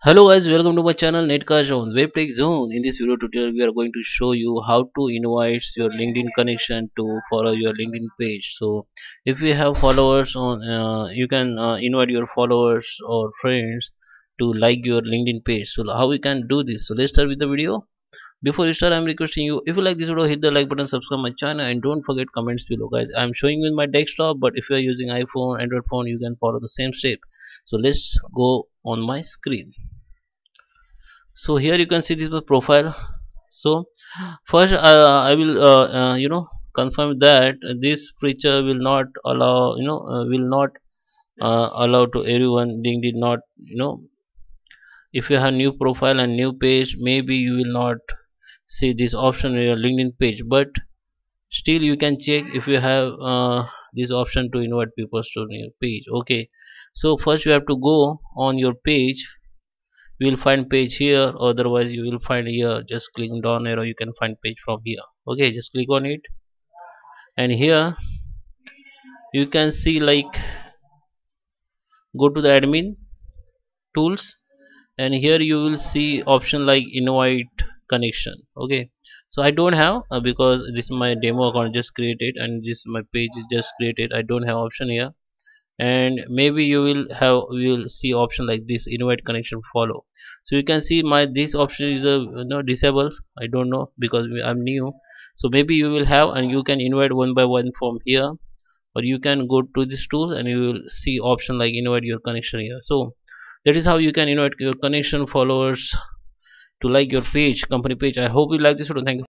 Hello guys, welcome to my channel NetCast on WebTech Zone. In this video tutorial, we are going to show you how to invite your LinkedIn connection to follow your LinkedIn page. So, if you have followers on, you can invite your followers or friends to like your LinkedIn page. So, how we can do this? So, let's start with the video. Before you start, I'm requesting you, if you like this video, hit the like button, subscribe my channel, and don't forget comments below, guys. I'm showing you in my desktop, but if you are using iPhone, Android phone, you can follow the same step. So, let's go on my screen. So here you can see this profile. So first I will confirm that this feature will not allow, will not allow to everyone. Link did not, if you have new profile and new page, maybe you will not see this option in your LinkedIn page, but still you can check if you have this option to invite people to your page. Okay, so first you have to go on your page. You will find page here, otherwise you will find here. Just click down arrow, you can find page from here. Okay, just click on it, and here you can see, like, go to the admin tools, and here you will see option like invite connection. Okay, so I don't have, because this is my demo account just created, and this my page is just created. I don't have option here, and maybe you will have, you will see option like this, invite connection follow. So you can see my this option is disabled. I don't know, because I'm new. So maybe you will have, and you can invite one by one from here, or you can go to this tools and you will see option like invite your connection here. So that is how you can invite your connection followers to like your page, company page. I hope you like this video. Thank you.